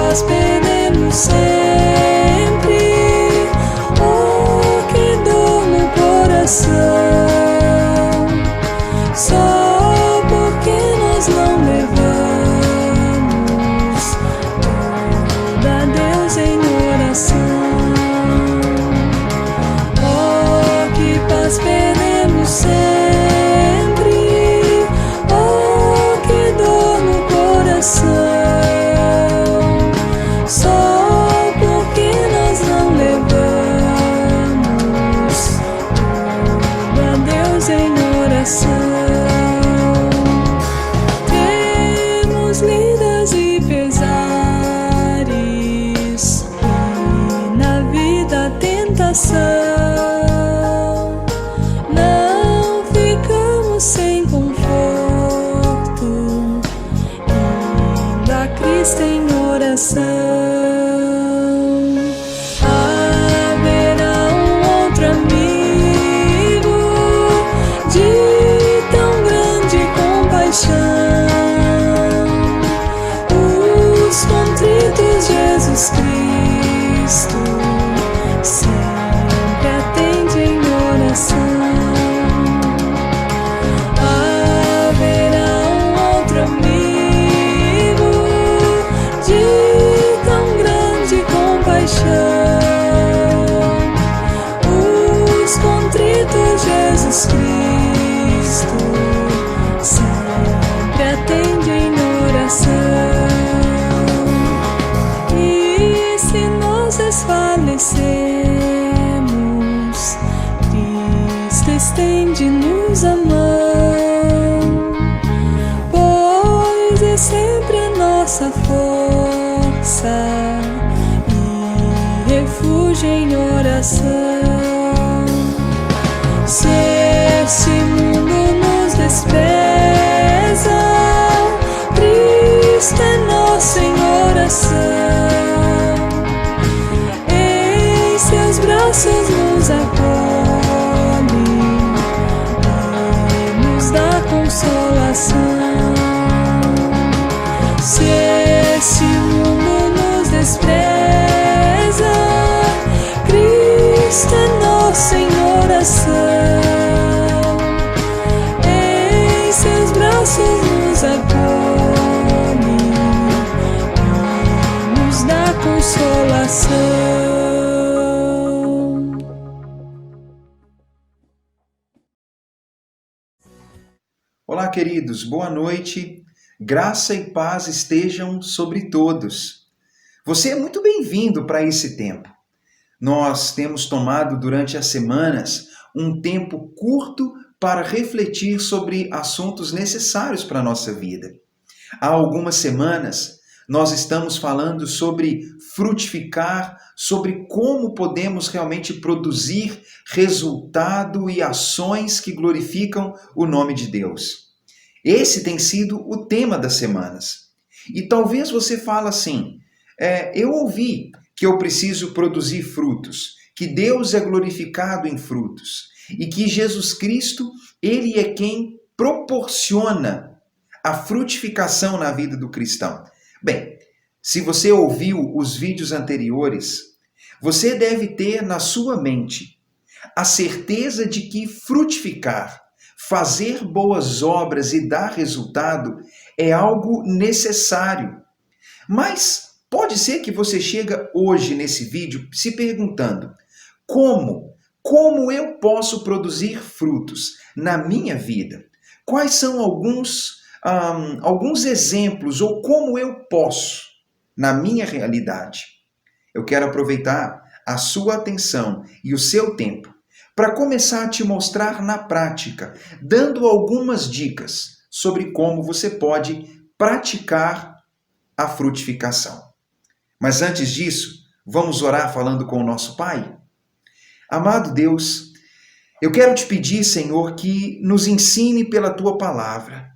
paz perdemos sempre, oh, que dor no coração, só porque nós não levamos tudo a Deus em oração. Oh, que paz perdemos sempre, oh, que dor no coração, só porque nós não levamos tudo a Deus em oração. Temos lidas e pesares, e na vida tentação, não ficamos sem conforto, indo a Cristo em oração. Haverá outro amigo de tão grande compaixão, os contritos Jesus Cristo sempre atende em oração. Haverá outro amigo de tão grande compaixão, os contritos Jesus Cristo sempre atende em oração. E se nós desfalecemos, Cristo estende-nos a mão, pois é sempre a nossa força e refúgio em oração. Se este mundo nos despreza, Cristo é nosso em oração, em seus braços nos acolhe e nos dá consolação. Se este mundo nos despreza, Cristo é nosso em oração, em seus braços nos acolhe e nos dá consolação. Olá, queridos, boa noite. Graça e paz estejam sobre todos. Você é muito bem-vindo para esse tempo. Nós temos tomado durante as semanas um tempo curto para refletir sobre assuntos necessários para a nossa vida. Há algumas semanas nós estamos falando sobre frutificar, sobre como podemos realmente produzir resultado e ações que glorificam o nome de Deus. Esse tem sido o tema das semanas. E talvez você fale assim, eu ouvi que eu preciso produzir frutos, que Deus é glorificado em frutos e que Jesus Cristo, Ele é quem proporciona a frutificação na vida do cristão. Bem, se você ouviu os vídeos anteriores, você deve ter na sua mente a certeza de que frutificar, fazer boas obras e dar resultado é algo necessário. Mas pode ser que você chega hoje nesse vídeo se perguntando, como eu posso produzir frutos na minha vida? Quais são alguns exemplos ou como eu posso na minha realidade? Eu quero aproveitar a sua atenção e o seu tempo para começar a te mostrar na prática, dando algumas dicas sobre como você pode praticar a frutificação. Mas antes disso, vamos orar falando com o nosso Pai? Amado Deus, eu quero te pedir, Senhor, que nos ensine pela Tua palavra.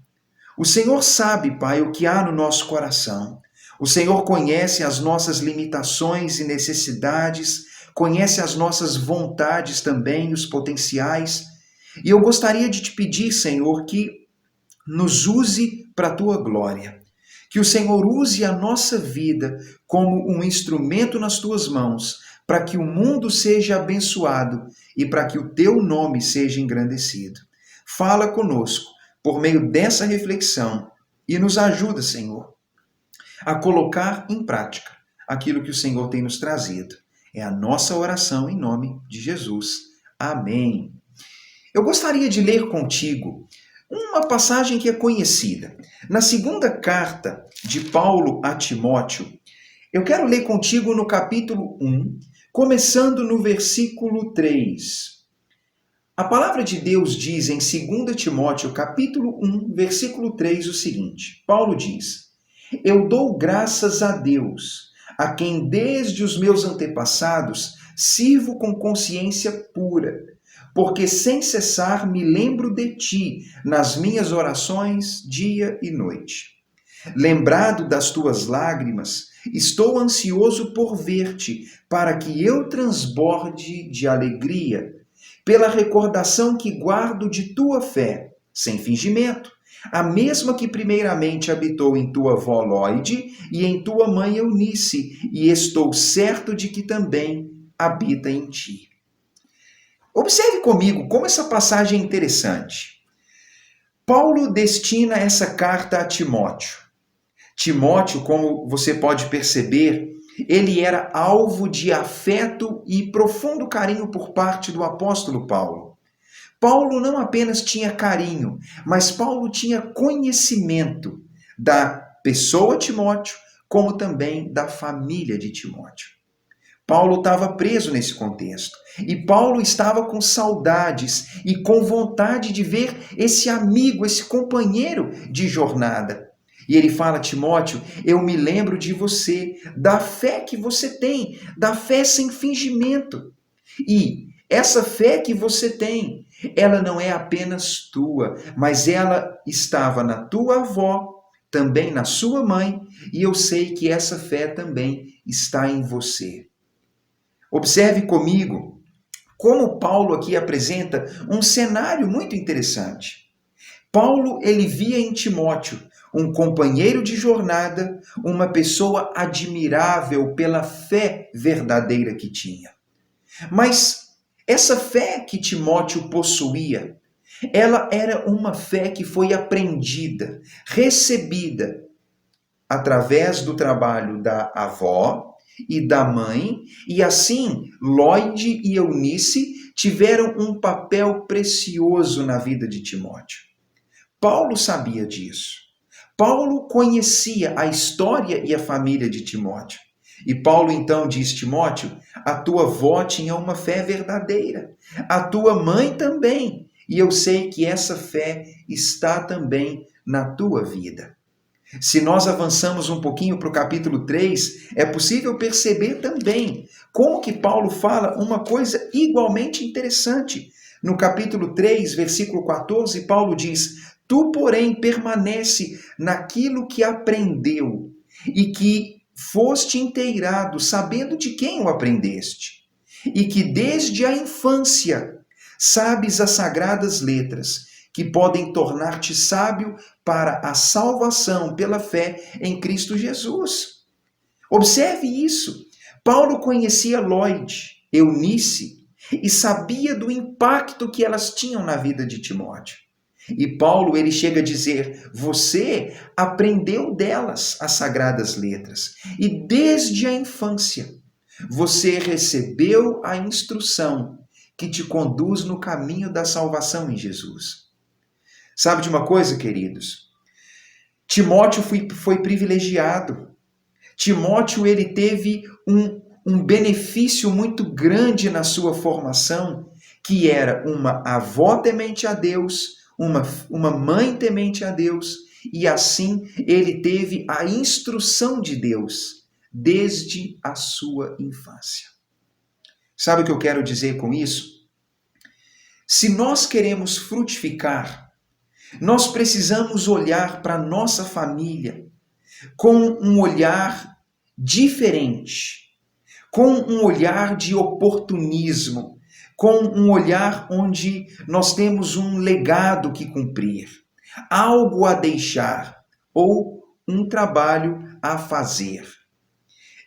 O Senhor sabe, Pai, o que há no nosso coração. O Senhor conhece as nossas limitações e necessidades, conhece as nossas vontades também, os potenciais. E eu gostaria de te pedir, Senhor, que nos use para a Tua glória. Que o Senhor use a nossa vida como um instrumento nas tuas mãos, para que o mundo seja abençoado e para que o teu nome seja engrandecido. Fala conosco por meio dessa reflexão e nos ajuda, Senhor, a colocar em prática aquilo que o Senhor tem nos trazido. É a nossa oração em nome de Jesus. Amém. Eu gostaria de ler contigo uma passagem que é conhecida. Na segunda carta de Paulo a Timóteo, eu quero ler contigo no capítulo 1, começando no versículo 3. A palavra de Deus diz em 2 Timóteo, capítulo 1, versículo 3, o seguinte. Paulo diz: Eu dou graças a Deus, a quem desde os meus antepassados sirvo com consciência pura, porque sem cessar me lembro de ti nas minhas orações dia e noite. Lembrado das tuas lágrimas, estou ansioso por ver-te, para que eu transborde de alegria, pela recordação que guardo de tua fé, sem fingimento, a mesma que primeiramente habitou em tua avó Lóide e em tua mãe Eunice, e estou certo de que também habita em ti. Observe comigo como essa passagem é interessante. Paulo destina essa carta a Timóteo. Timóteo, como você pode perceber, ele era alvo de afeto e profundo carinho por parte do apóstolo Paulo. Paulo não apenas tinha carinho, mas Paulo tinha conhecimento da pessoa Timóteo, como também da família de Timóteo. Paulo estava preso nesse contexto. E Paulo estava com saudades e com vontade de ver esse amigo, esse companheiro de jornada. E ele fala: Timóteo, eu me lembro de você, da fé que você tem, da fé sem fingimento. E essa fé que você tem, ela não é apenas tua, mas ela estava na tua avó, também na sua mãe, e eu sei que essa fé também está em você. Observe comigo como Paulo aqui apresenta um cenário muito interessante. Paulo, ele via em Timóteo um companheiro de jornada, uma pessoa admirável pela fé verdadeira que tinha. Mas essa fé que Timóteo possuía, ela era uma fé que foi aprendida, recebida através do trabalho da avó e da mãe, e assim Lóide e Eunice tiveram um papel precioso na vida de Timóteo. Paulo sabia disso. Paulo conhecia a história e a família de Timóteo. E Paulo então diz: Timóteo, a tua avó tinha uma fé verdadeira, a tua mãe também, e eu sei que essa fé está também na tua vida. Se nós avançamos um pouquinho para o capítulo 3, é possível perceber também como que Paulo fala uma coisa igualmente interessante. No capítulo 3, versículo 14, Paulo diz: Tu, porém, permanece naquilo que aprendeu e que foste inteirado, sabendo de quem o aprendeste, e que desde a infância sabes as sagradas letras, que podem tornar-te sábio para a salvação pela fé em Cristo Jesus. Observe isso. Paulo conhecia Lóide, Eunice, e sabia do impacto que elas tinham na vida de Timóteo. E Paulo, ele chega a dizer: você aprendeu delas as sagradas letras, e desde a infância você recebeu a instrução que te conduz no caminho da salvação em Jesus. Sabe de uma coisa, queridos? Timóteo foi privilegiado. Timóteo, ele teve um benefício muito grande na sua formação, que era uma avó temente a Deus, uma mãe temente a Deus, e assim ele teve a instrução de Deus desde a sua infância. Sabe o que eu quero dizer com isso? Se nós queremos frutificar, nós precisamos olhar para a nossa família com um olhar diferente, com um olhar de oportunismo, com um olhar onde nós temos um legado que cumprir, algo a deixar ou um trabalho a fazer.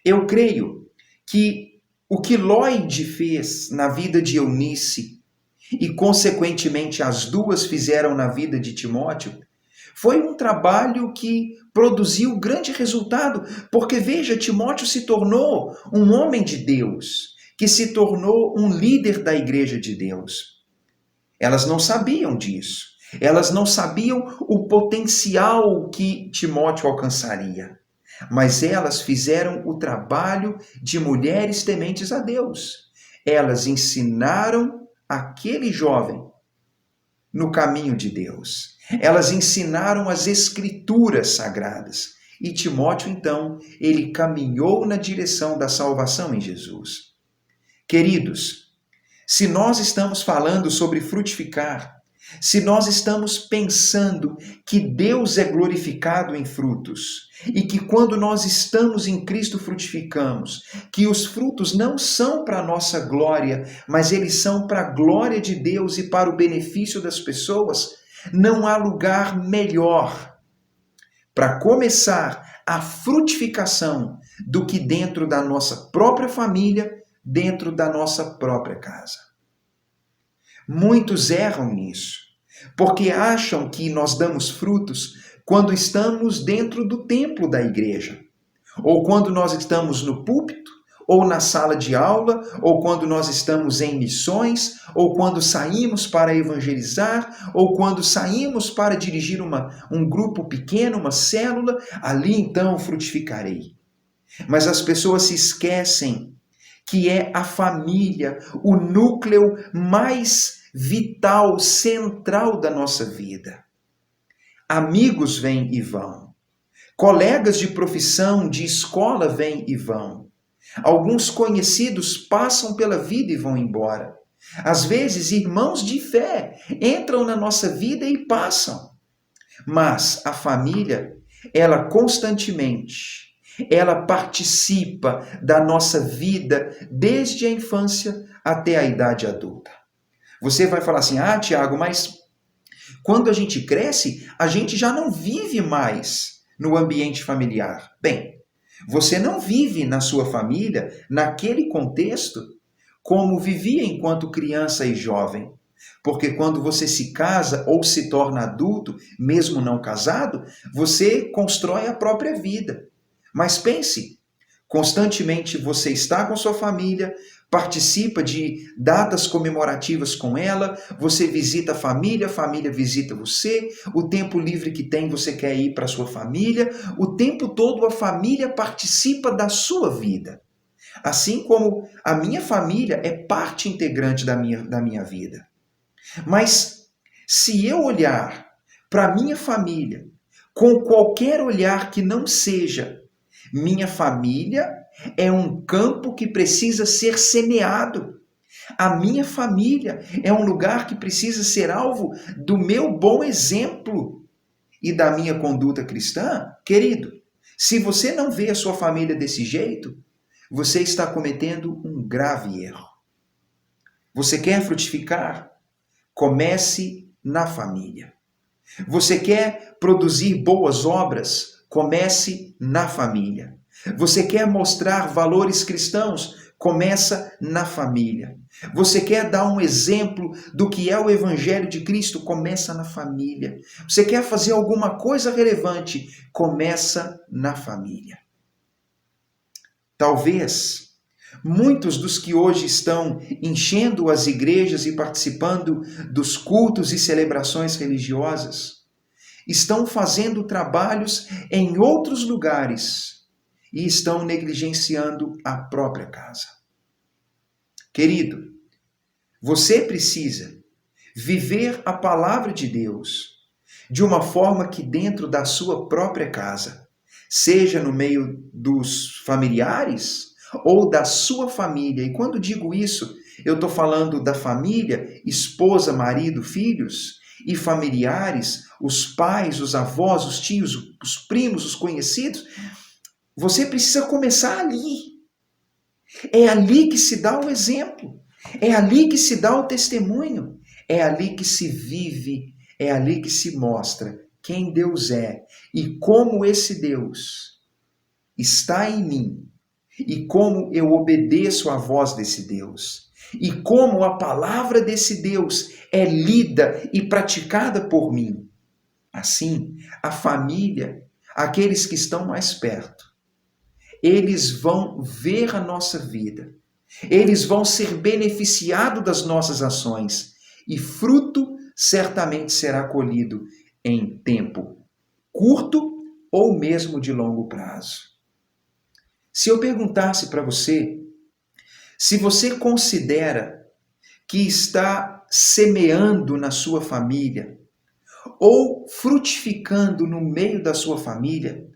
Eu creio que o que Lloyd fez na vida de Eunice e, consequentemente, as duas fizeram na vida de Timóteo, foi um trabalho que produziu grande resultado, porque veja, Timóteo se tornou um homem de Deus, que se tornou um líder da igreja de Deus. Elas não sabiam disso. Elas não sabiam o potencial que Timóteo alcançaria. Mas elas fizeram o trabalho de mulheres tementes a Deus. Elas ensinaram aquele jovem no caminho de Deus. Elas ensinaram as escrituras sagradas. E Timóteo, então, ele caminhou na direção da salvação em Jesus. Queridos, se nós estamos falando sobre frutificar, se nós estamos pensando que Deus é glorificado em frutos e que quando nós estamos em Cristo frutificamos, que os frutos não são para a nossa glória, mas eles são para a glória de Deus e para o benefício das pessoas, não há lugar melhor para começar a frutificação do que dentro da nossa própria família, dentro da nossa própria casa. Muitos erram nisso, porque acham que nós damos frutos quando estamos dentro do templo da igreja, ou quando nós estamos no púlpito, ou na sala de aula, ou quando nós estamos em missões, ou quando saímos para evangelizar, ou quando saímos para dirigir um grupo pequeno, uma célula, ali então frutificarei. Mas as pessoas se esquecem que é a família, o núcleo mais vital, central da nossa vida. Amigos vêm e vão. Colegas de profissão, de escola vêm e vão. Alguns conhecidos passam pela vida e vão embora. Às vezes, irmãos de fé entram na nossa vida e passam. Mas a família, ela constantemente, ela participa da nossa vida desde a infância até a idade adulta. Você vai falar assim, Tiago, mas quando a gente cresce, a gente já não vive mais no ambiente familiar. Bem, você não vive na sua família, naquele contexto, como vivia enquanto criança e jovem. Porque quando você se casa ou se torna adulto, mesmo não casado, você constrói a própria vida. Mas pense, constantemente você está com sua família, participa de datas comemorativas com ela, você visita a família visita você, o tempo livre que tem você quer ir para a sua família, o tempo todo a família participa da sua vida. Assim como a minha família é parte integrante da minha vida. Mas se eu olhar para a minha família com qualquer olhar que não seja minha família é um campo que precisa ser semeado. A minha família é um lugar que precisa ser alvo do meu bom exemplo e da minha conduta cristã. Querido, se você não vê a sua família desse jeito, você está cometendo um grave erro. Você quer frutificar? Comece na família. Você quer produzir boas obras? Comece na família. Você quer mostrar valores cristãos? Começa na família. Você quer dar um exemplo do que é o Evangelho de Cristo? Começa na família. Você quer fazer alguma coisa relevante? Começa na família. Talvez muitos dos que hoje estão enchendo as igrejas e participando dos cultos e celebrações religiosas estão fazendo trabalhos em outros lugares e estão negligenciando a própria casa. Querido, você precisa viver a palavra de Deus de uma forma que dentro da sua própria casa, seja no meio dos familiares ou da sua família. E quando digo isso, eu estou falando da família, esposa, marido, filhos, e familiares, os pais, os avós, os tios, os primos, os conhecidos. Você precisa começar ali. É ali que se dá o exemplo. É ali que se dá o testemunho. É ali que se vive. É ali que se mostra quem Deus é e como esse Deus está em mim e como eu obedeço à voz desse Deus e como a palavra desse Deus é lida e praticada por mim. Assim, a família, aqueles que estão mais perto, eles vão ver a nossa vida, eles vão ser beneficiados das nossas ações e fruto certamente será colhido em tempo curto ou mesmo de longo prazo. Se eu perguntasse para você, se você considera que está semeando na sua família ou frutificando no meio da sua família,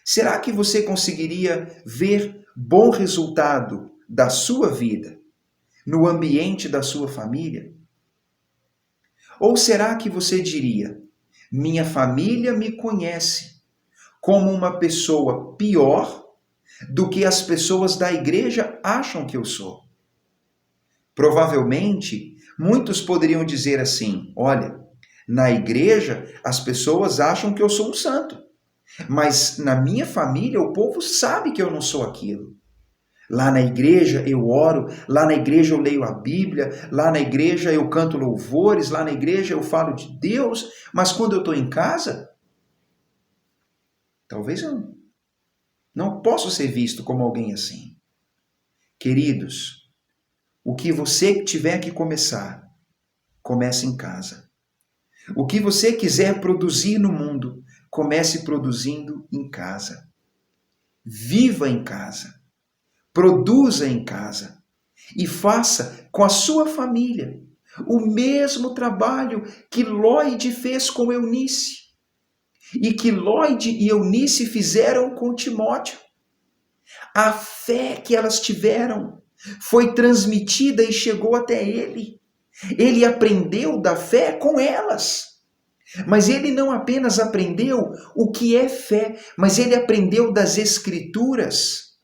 será que você conseguiria ver bom resultado da sua vida no ambiente da sua família? Ou será que você diria: minha família me conhece como uma pessoa pior do que as pessoas da igreja acham que eu sou? Provavelmente, muitos poderiam dizer assim: olha, na igreja as pessoas acham que eu sou um santo, mas na minha família o povo sabe que eu não sou aquilo. Lá na igreja eu oro, lá na igreja eu leio a Bíblia, lá na igreja eu canto louvores, lá na igreja eu falo de Deus, mas quando eu estou em casa, talvez eu não possa ser visto como alguém assim. Queridos, o que você tiver que começar, comece em casa. O que você quiser produzir no mundo, comece produzindo em casa. Viva em casa. Produza em casa e faça com a sua família o mesmo trabalho que Lloyd fez com Eunice e que Lloyd e Eunice fizeram com Timóteo. A fé que elas tiveram foi transmitida e chegou até ele. Ele aprendeu da fé com elas. Mas ele não apenas aprendeu o que é fé, mas ele aprendeu das Escrituras.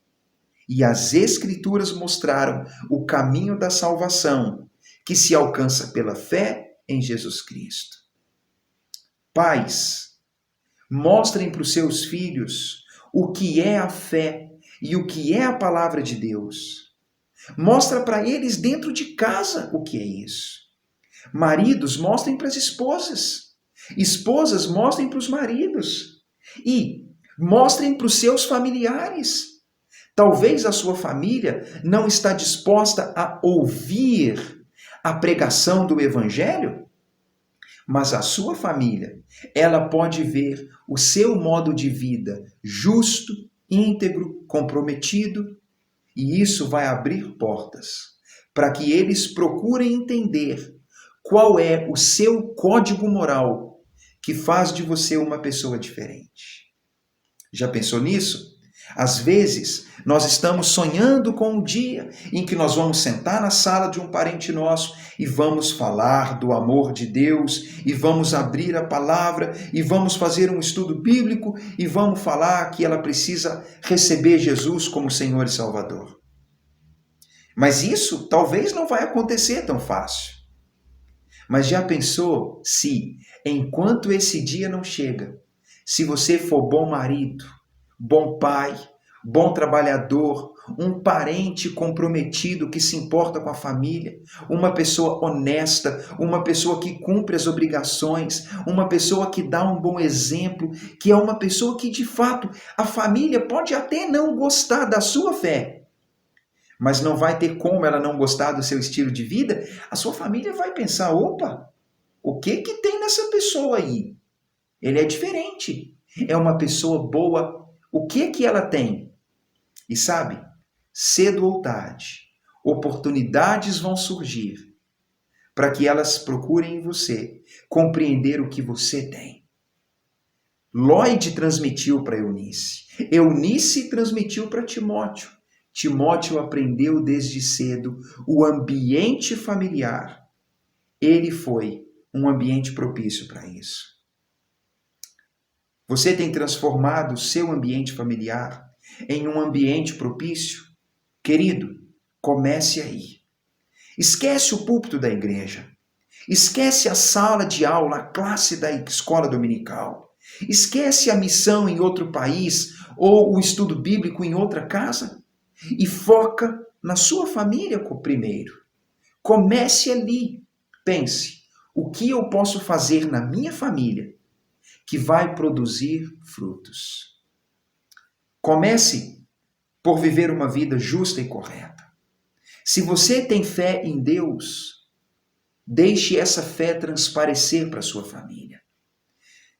E as Escrituras mostraram o caminho da salvação, que se alcança pela fé em Jesus Cristo. Pais, mostrem para os seus filhos o que é a fé e o que é a palavra de Deus. Mostra para eles dentro de casa o que é isso. Maridos, mostrem para as esposas. Esposas, mostrem para os maridos. E mostrem para os seus familiares. Talvez a sua família não está disposta a ouvir a pregação do Evangelho, mas a sua família, ela pode ver o seu modo de vida justo, íntegro, comprometido, e isso vai abrir portas para que eles procurem entender qual é o seu código moral que faz de você uma pessoa diferente. Já pensou nisso? Às vezes, nós estamos sonhando com um dia em que nós vamos sentar na sala de um parente nosso e vamos falar do amor de Deus, e vamos abrir a palavra, e vamos fazer um estudo bíblico, e vamos falar que ela precisa receber Jesus como Senhor e Salvador. Mas isso talvez não vai acontecer tão fácil. Mas já pensou se, enquanto esse dia não chega, se você for bom marido, bom pai, bom trabalhador, um parente comprometido que se importa com a família, uma pessoa honesta, uma pessoa que cumpre as obrigações, uma pessoa que dá um bom exemplo, que é uma pessoa que de fato a família pode até não gostar da sua fé, mas não vai ter como ela não gostar do seu estilo de vida. A sua família vai pensar: opa, o que tem nessa pessoa aí? Ele é diferente, é uma pessoa boa. O que ela tem? E sabe, cedo ou tarde, oportunidades vão surgir para que elas procurem em você compreender o que você tem. Lloyd transmitiu para Eunice. Eunice transmitiu para Timóteo. Timóteo aprendeu desde cedo o ambiente familiar. Ele foi um ambiente propício para isso. Você tem transformado o seu ambiente familiar em um ambiente propício? Querido, comece aí. Esquece o púlpito da igreja. Esquece a sala de aula, a classe da escola dominical. Esquece a missão em outro país ou o estudo bíblico em outra casa e foca na sua família primeiro. Comece ali. Pense, o que eu posso fazer na minha família que vai produzir frutos? Comece por viver uma vida justa e correta. Se você tem fé em Deus, deixe essa fé transparecer para a sua família.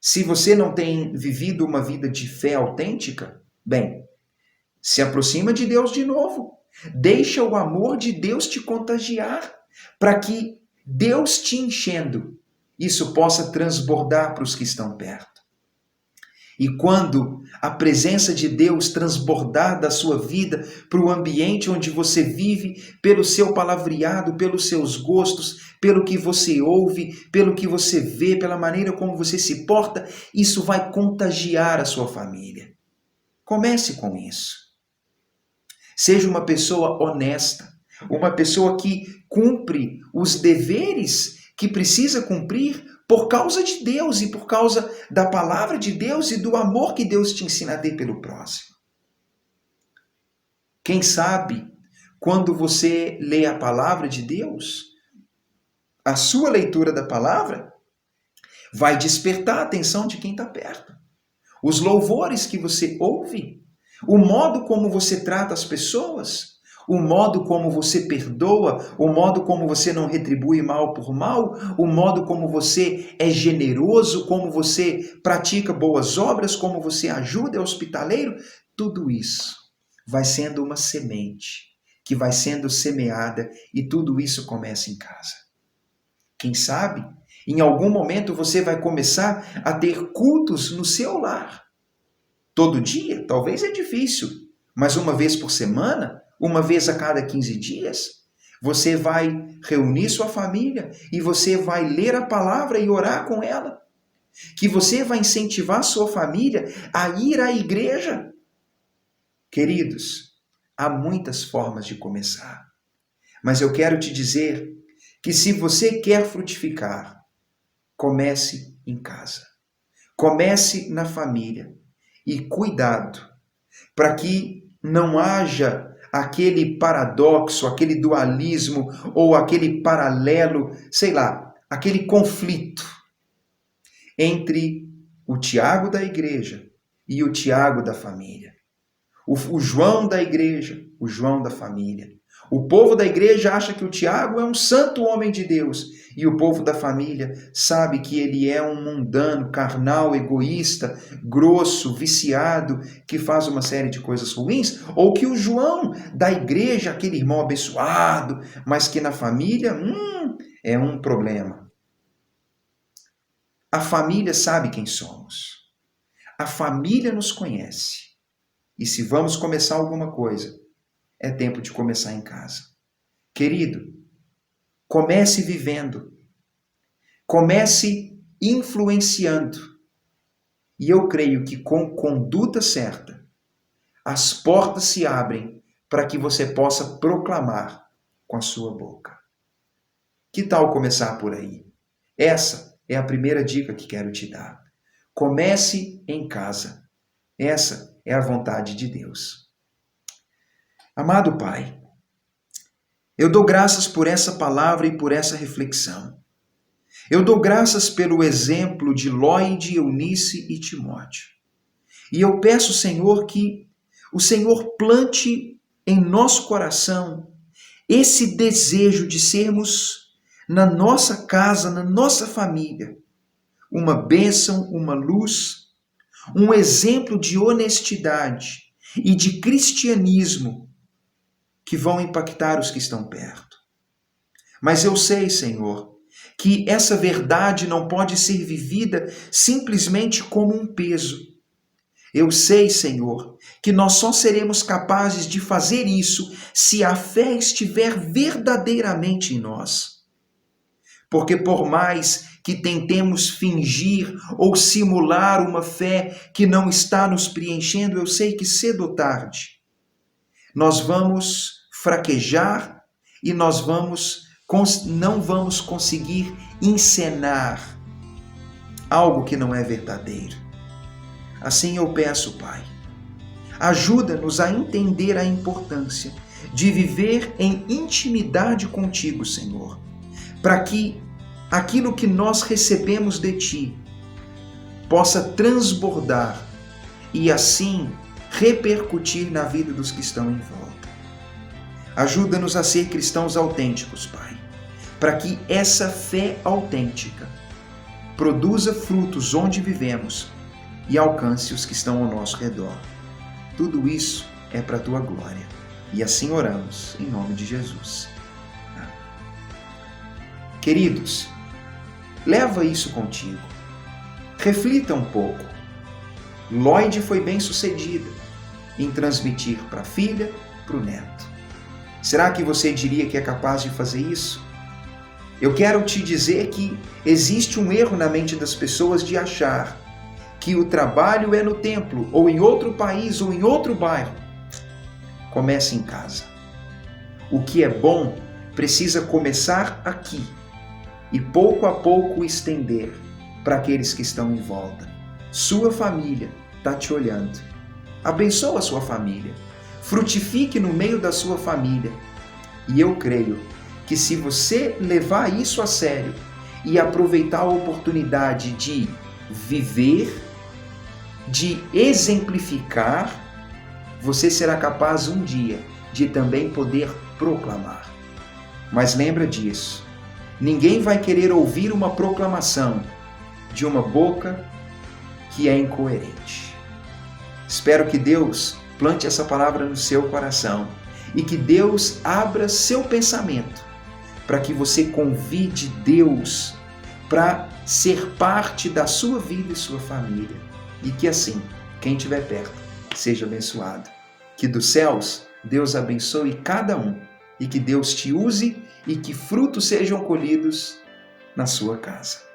Se você não tem vivido uma vida de fé autêntica, bem, se aproxima de Deus de novo. Deixa o amor de Deus te contagiar, para que Deus te enchendo, isso possa transbordar para os que estão perto. E quando a presença de Deus transbordar da sua vida para o ambiente onde você vive, pelo seu palavreado, pelos seus gostos, pelo que você ouve, pelo que você vê, pela maneira como você se porta, isso vai contagiar a sua família. Comece com isso. Seja uma pessoa honesta, uma pessoa que cumpre os deveres que precisa cumprir por causa de Deus e por causa da palavra de Deus e do amor que Deus te ensina a ter pelo próximo. Quem sabe, quando você lê a palavra de Deus, a sua leitura da palavra vai despertar a atenção de quem está perto. Os louvores que você ouve, o modo como você trata as pessoas, o modo como você perdoa, o modo como você não retribui mal por mal, o modo como você é generoso, como você pratica boas obras, como você ajuda, é hospitaleiro, tudo isso vai sendo uma semente que vai sendo semeada e tudo isso começa em casa. Quem sabe, em algum momento você vai começar a ter cultos no seu lar. Todo dia, talvez é difícil, mas uma vez por semana, uma vez a cada 15 dias, você vai reunir sua família e você vai ler a palavra e orar com ela. Que você vai incentivar sua família a ir à igreja. Queridos, há muitas formas de começar. Mas eu quero te dizer que se você quer frutificar, comece em casa. Comece na família. E cuidado, para que não haja aquele paradoxo, aquele dualismo ou aquele paralelo, sei lá, aquele conflito entre o Tiago da igreja e o Tiago da família. O João da igreja, o João da família. O povo da igreja acha que o Tiago é um santo homem de Deus e o povo da família sabe que ele é um mundano, carnal, egoísta, grosso, viciado, que faz uma série de coisas ruins, ou que o João da igreja, aquele irmão abençoado, mas que na família é um problema. A família sabe quem somos. A família nos conhece. E se vamos começar alguma coisa, é tempo de começar em casa. Querido, comece vivendo. Comece influenciando. E eu creio que com conduta certa, as portas se abrem para que você possa proclamar com a sua boca. Que tal começar por aí? Essa é a primeira dica que quero te dar. Comece em casa. Essa é a vontade de Deus. Amado Pai, eu dou graças por essa palavra e por essa reflexão. Eu dou graças pelo exemplo de Lloyd, Eunice e Timóteo. E eu peço, Senhor, que o Senhor plante em nosso coração esse desejo de sermos, na nossa casa, na nossa família, uma bênção, uma luz, um exemplo de honestidade e de cristianismo que vão impactar os que estão perto. Mas eu sei, Senhor, que essa verdade não pode ser vivida simplesmente como um peso. Eu sei, Senhor, que nós só seremos capazes de fazer isso se a fé estiver verdadeiramente em nós. Porque por mais que tentemos fingir ou simular uma fé que não está nos preenchendo, eu sei que cedo ou tarde nós vamos fraquejar e nós não vamos conseguir encenar algo que não é verdadeiro. Assim eu peço, Pai, ajuda-nos a entender a importância de viver em intimidade contigo, Senhor, para que aquilo que nós recebemos de Ti possa transbordar e assim repercutir na vida dos que estão em volta. Ajuda-nos a ser cristãos autênticos, Pai, para que essa fé autêntica produza frutos onde vivemos e alcance os que estão ao nosso redor. Tudo isso é para a Tua glória. E assim oramos, em nome de Jesus. Amém. Queridos, leva isso contigo. Reflita um pouco. Lloyd foi bem sucedida em transmitir para a filha, para o neto. Será que você diria que é capaz de fazer isso? Eu quero te dizer que existe um erro na mente das pessoas de achar que o trabalho é no templo, ou em outro país, ou em outro bairro. Comece em casa. O que é bom precisa começar aqui e pouco a pouco estender para aqueles que estão em volta. Sua família está te olhando. Abençoa a sua família. Frutifique no meio da sua família. E eu creio que se você levar isso a sério e aproveitar a oportunidade de viver, de exemplificar, você será capaz um dia de também poder proclamar. Mas lembra disso, ninguém vai querer ouvir uma proclamação de uma boca que é incoerente. Espero que Deus plante essa palavra no seu coração e que Deus abra seu pensamento para que você convide Deus para ser parte da sua vida e sua família. E que assim, quem estiver perto, seja abençoado. Que dos céus, Deus abençoe cada um e que Deus te use e que frutos sejam colhidos na sua casa.